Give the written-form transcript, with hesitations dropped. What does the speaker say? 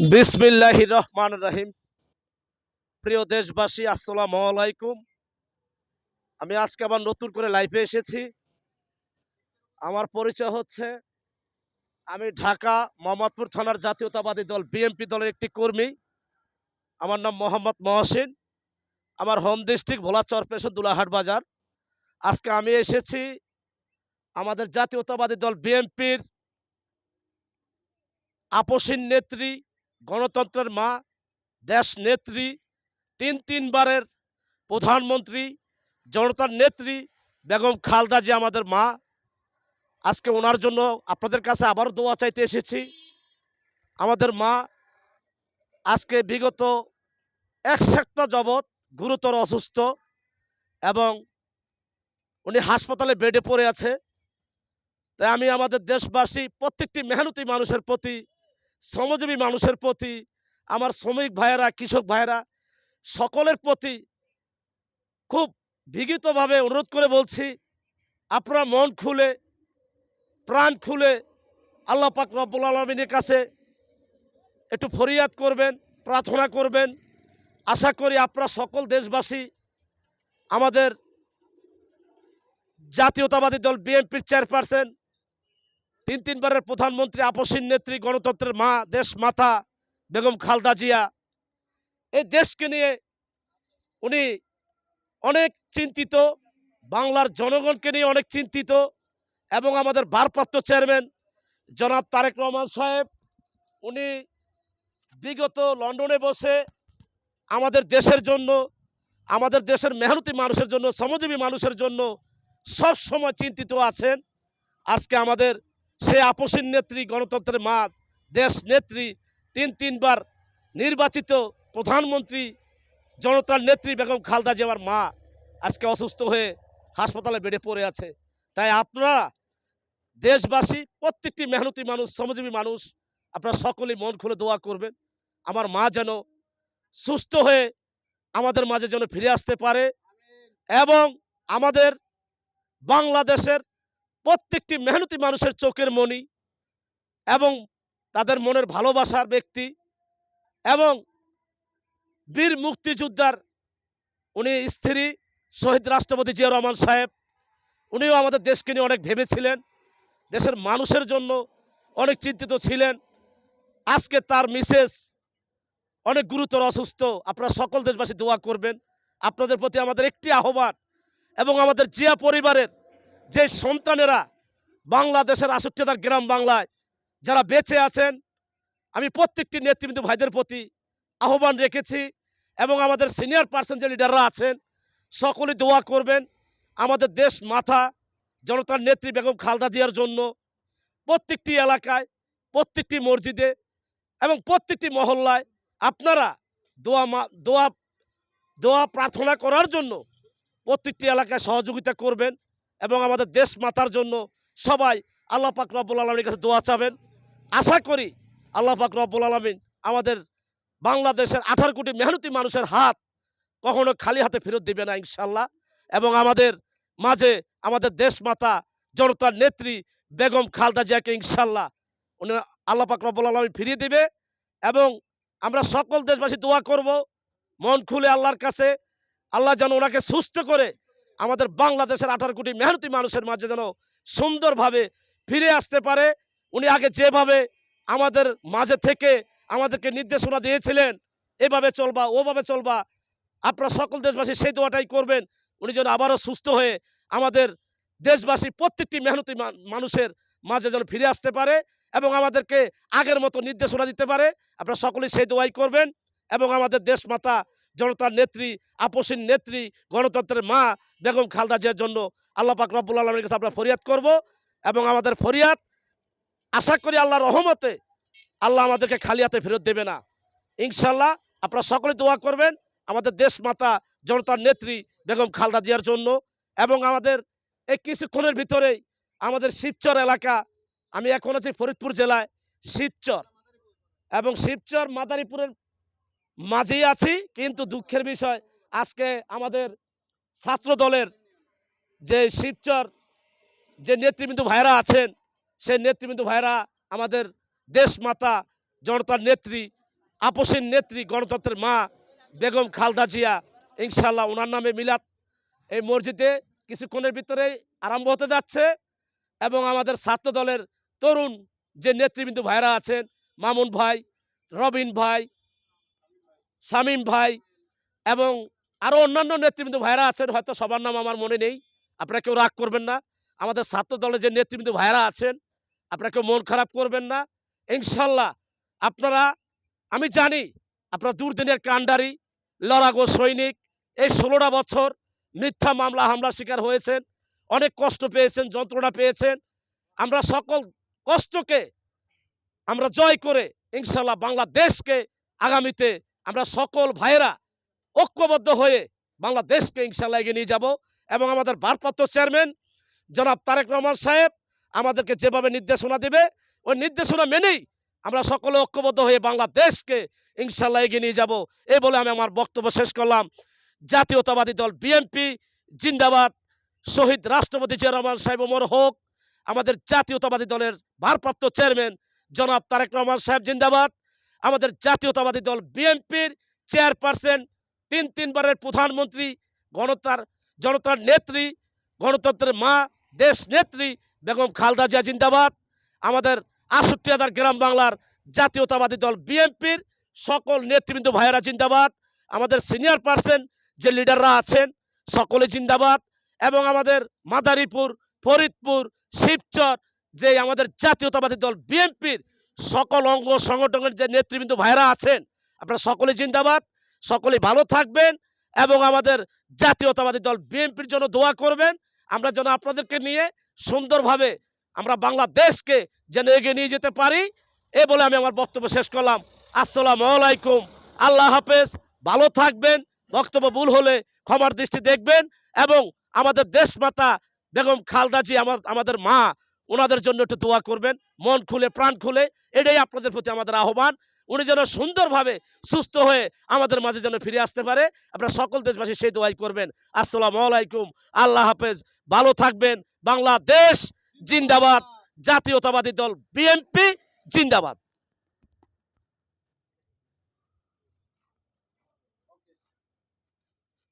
বিসমিল্লাহির রহমানির রহিম। প্রিয় দেশবাসী, আসসালামু আলাইকুম। আমি আজকে আবার নতুন করে লাইভে এসেছি। আমার পরিচয় হচ্ছে, আমি ঢাকা মোহাম্মদপুর থানার জাতীয়তাবাদী দল বিএনপি দলের একটি কর্মী। আমার নাম মোহাম্মদ মহসিন। আমার হোম ডিস্ট্রিক্ট ভোলা চরপেশন দুলাহাট বাজার। আজকে আমি এসেছি আমাদের জাতীয়তাবাদী দল বিএনপির আপসীন নেত্রী, গণতন্ত্রের মা, দেশ নেত্রী, তিনবারের প্রধানমন্ত্রী, জনতার নেত্রী বেগম খালেদা জিয়া আমাদের মা। আজকে ওনার জন্য আপনাদের কাছে আবারও দোয়া চাইতে এসেছি। আমাদের মা আজকে বিগত এক সপ্তাহ যাবৎ গুরুতর অসুস্থ এবং উনি হাসপাতালে বেডে পড়ে আছে। তাই আমি আমাদের দেশবাসী প্রত্যেকটি মেহনতি মানুষের প্রতি, শ্রমজীবী মানুষের প্রতি, আমার শ্রমিক ভাইয়েরা, কৃষক ভাইয়েরা সকলের প্রতি খুব বিগতভাবে অনুরোধ করে বলছি, আপনারা মন খুলে, প্রাণ খুলে আল্লাহ পাক রব্বুল আলামিনের কাছে একটু ফরিয়াদ করবেন, প্রার্থনা করবেন। আশা করি আপনারা সকল দেশবাসী আমাদের জাতীয়তাবাদী দল বিএনপির চেয়ারপারসন, তিনবারের প্রধানমন্ত্রী, আপসীন নেত্রী, গণতন্ত্রের মা, দেশ মাতা বেগম খালেদা জিয়া, এই দেশকে নিয়ে উনি অনেক চিন্তিত, বাংলার জনগণকে নিয়ে অনেক চিন্তিত। এবং আমাদের ভারপ্রাপ্ত চেয়ারম্যান জনাব তারেক রহমান সাহেব, উনি বিগত লন্ডনে বসে আমাদের দেশের জন্য, আমাদের দেশের মেহনতি মানুষের জন্য, শ্রমজীবী মানুষের জন্য সব সময় চিন্তিত আছেন। আজকে আমাদের সে আপসীন নেত্রী, গণতন্ত্রের মা, দেশ নেত্রী, তিনবার নির্বাচিত প্রধানমন্ত্রী, জনতার নেত্রী বেগম খালেদা জিয়ার মা আজকে অসুস্থ হয়ে হাসপাতালে বেডে পড়ে আছে। তাই আপনারা দেশবাসী, প্রত্যেকটি মেহনতি মানুষ, শ্রমজীবী মানুষ, আপনারা সকলেই মন খুলে দোয়া করবেন আমার মা যেন সুস্থ হয়ে আমাদের মাঝে যেন ফিরে আসতে পারে এবং আমাদের বাংলাদেশের প্রত্যেকটি মেহনতি মানুষের চোখের মণি এবং তাদের মনের ভালোবাসার ব্যক্তি এবং বীর মুক্তিযোদ্ধার উনি স্ত্রী শহীদ রাষ্ট্রপতি জিয়া রহমান সাহেব, উনিও আমাদের দেশকে নিয়ে অনেক ভেবেছিলেন, দেশের মানুষের জন্য অনেক চিন্তিত ছিলেন। আজকে তার মিসেস অনেক গুরুতর অসুস্থ। আপনারা সকল দেশবাসী দোয়া করবেন। আপনাদের প্রতি আমাদের একটি আহ্বান, এবং আমাদের জিয়া পরিবারের যে সন্তানেরা বাংলাদেশের ৬৮টা গ্রাম বাংলায় যারা বেঁচে আছেন, আমি প্রত্যেকটি নেতৃবৃন্দ ভাইদের প্রতি আহ্বান রেখেছি এবং আমাদের সিনিয়র পার্সন যে লিডাররা আছেন সকলেই দোয়া করবেন আমাদের দেশ মাতা জনতার নেত্রী বেগম খালেদা জিয়ার জন্য। প্রত্যেকটি এলাকায়, প্রত্যেকটি মসজিদে এবং প্রত্যেকটি মহল্লায় আপনারা দোয়া দোয়া প্রার্থনা করার জন্য প্রত্যেকটি এলাকায় সহযোগিতা করবেন এবং আমাদের দেশ মাতার জন্য সবাই আল্লাহ পাক রব্বুল আলামিনের কাছে দোয়া চাবেন। আশা করি আল্লাহ পাক রব্বুল আলামিন আমাদের বাংলাদেশের 18 কোটি মেহনতি মানুষের হাত কখনো খালি হাতে ফেরত দেবে না ইনশাল্লাহ। এবং আমাদের মাঝে আমাদের দেশ মাতা জনতার নেত্রী বেগম খালেদা জিয়াকে ইনশাল্লাহ উনি আল্লাহ পাক রব্বুল আলামিন ফিরিয়ে দেবে। এবং আমরা সকল দেশবাসী দোয়া করব মন খুলে আল্লাহর কাছে, আল্লাহ যেন ওনাকে সুস্থ করে আমাদের বাংলাদেশের 18 কোটি মেহনতি মানুষের মাঝে যেন সুন্দরভাবে ফিরে আসতে পারে। উনি আগে যেভাবে আমাদের মাঝে থেকে আমাদেরকে নির্দেশনা দিয়েছিলেন, এভাবে চলবা, ওভাবে চলবা, আপনারা সকল দেশবাসী সেই দোয়াটাই করবেন। উনি যেন আবারও সুস্থ হয়ে আমাদের দেশবাসী প্রত্যেকটি মেহনতি মানুষের মাঝে যেন ফিরে আসতে পারে এবং আমাদেরকে আগের মতো নির্দেশনা দিতে পারে। আপনারা সকলেই সেই দোয়াই করবেন এবং আমাদের দেশ মাতা জনতার নেত্রী, আপসীন নেত্রী, গণতন্ত্রের মা বেগম খালেদা জিয়ার জন্য আল্লাহ পাক রব্বুল আলামিনের কাছে আমরা ফরিয়াদ করব এবং আমাদের ফরিয়াদ আশা করি আল্লাহর রহমতে আল্লাহ আমাদেরকে খালি হাতে ফেরত দেবে না ইনশাল্লাহ। আপনারা সকলে দোয়া করবেন আমাদের দেশ মাতা জনতার নেত্রী বেগম খালেদা জিয়ার জন্য। এবং আমাদের এই কিছুক্ষণের ভিতরেই আমাদের শিবচর এলাকা, আমি এখন আছি ফরিদপুর জেলায় শিবচর, এবং শিবচর মাদারীপুরের মাঝেই আছি। কিন্তু দুঃখের বিষয়, আজকে আমাদের ছাত্র দলের যে শিবচর যে নেতৃবৃন্দ ভাইরা আছেন, সেই নেতৃবৃন্দ ভাইরা আমাদের দেশ মাতা জনতার নেত্রী আপসীন নেত্রী গণতন্ত্রের মা বেগম খালেদা জিয়া, ইনশাল্লাহ ওনার নামে মিলাদ এই মসজিদে কিছুক্ষণের ভিতরেই আরম্ভ হতে যাচ্ছে। এবং আমাদের ছাত্র দলের তরুণ যে নেতৃবৃন্দ ভাইরা আছেন, মামুন ভাই, রবিন ভাই, শামীম ভাই এবং আরও অন্যান্য নেতৃবৃন্দ ভাইরা আছেন, হয়তো সবার নাম আমার মনে নেই, আপনারা কেউ রাগ করবেন না। আমাদের ছাত্র দলের যে নেতৃবৃন্দ ভাইরা আছেন, আপনারা কেউ মন খারাপ করবেন না। ইনশাল্লাহ আপনারা, আমি জানি আপনারা দুর্দিনের কাণ্ডারি, লড়াগো সৈনিক। এই 16টা বছর মিথ্যা মামলা হামলার শিকার হয়েছেন, অনেক কষ্ট পেয়েছেন, যন্ত্রণা পেয়েছেন। আমরা সকল কষ্টকে আমরা জয় করে ইনশাল্লাহ বাংলাদেশকে আগামীতে আমরা সকল ভাইয়েরা ঐক্যবদ্ধ হয়ে বাংলাদেশকে ইনশাল্লাহ এগিয়ে নিয়ে যাব। এবং আমাদের ভারপ্রাপ্ত চেয়ারম্যান জনাব তারেক রহমান সাহেব আমাদেরকে যেভাবে নির্দেশনা দেবে, ওই নির্দেশনা মেনেই আমরা সকলে ঐক্যবদ্ধ হয়ে বাংলাদেশকে ইনশাল্লাহ এগিয়ে নিয়ে যাব। এই বলে আমি আমার বক্তব্য শেষ করলাম। জাতীয়তাবাদী দল বিএনপি জিন্দাবাদ। শহীদ রাষ্ট্রপতি জিয়া রহমান সাহেব ওমর হোক। আমাদের জাতীয়তাবাদী দলের ভারপ্রাপ্ত চেয়ারম্যান জনাব তারেক রহমান সাহেব জিন্দাবাদ। আমাদের জাতীয়তাবাদী দল বিএনপির চেয়ারপারসন, তিনবারের প্রধানমন্ত্রী, জনতার নেত্রী, গণতন্ত্রের মা, দেশ নেত্রী বেগম খালেদা জিয়া জিন্দাবাদ। আমাদের ৬৮,০০০ গ্রাম বাংলার জাতীয়তাবাদী দল বিএনপির সকল নেতৃবৃন্দ ভাইয়েরা জিন্দাবাদ। আমাদের সিনিয়র পার্সন যে লিডাররা আছেন সকলে জিন্দাবাদ। এবং আমাদের মাদারীপুর, ফরিদপুর, শিবচর যে আমাদের জাতীয়তাবাদী দল বিএনপির সকল অঙ্গ সংগঠনের যে নেতৃবৃন্দ ভাইয়েরা আছেন, আপনারা সকলে জিন্দাবাদ। সকলে ভালো থাকবেন এবং আমাদের জাতীয়তাবাদী দল বিএনপির জন্য দোয়া করবেন। আমরা যেন আপনাদেরকে নিয়ে সুন্দরভাবে আমরা বাংলাদেশকে যেন এগিয়ে নিয়ে যেতে পারি। এ বলে আমি আমার বক্তব্য শেষ করলাম। আসসালামু আলাইকুম, আল্লাহ হাফেজ, ভালো থাকবেন। বক্তব্য ভুল হলে ক্ষমার দৃষ্টি দেখবেন। এবং আমাদের দেশমাতা বেগম খালেদা জি আমাদের মা, ওনাদের জন্য একটু দোয়া করবেন, মন খুলে প্রাণ খুলে। এটাই আপনাদের প্রতি আমাদের আহ্বান। উনি যেন সুন্দরভাবে সুস্থ হয়ে আমাদের মাঝে যেন ফিরে আসতে পারে, আপনারা সকল দেশবাসী সেই দোয়াই করবেন। আসসালামু আলাইকুম, আল্লাহ হাফেজ, ভালো থাকবেন। বাংলাদেশ জিন্দাবাদ, জাতীয়তাবাদী দল বিএনপি জিন্দাবাদ।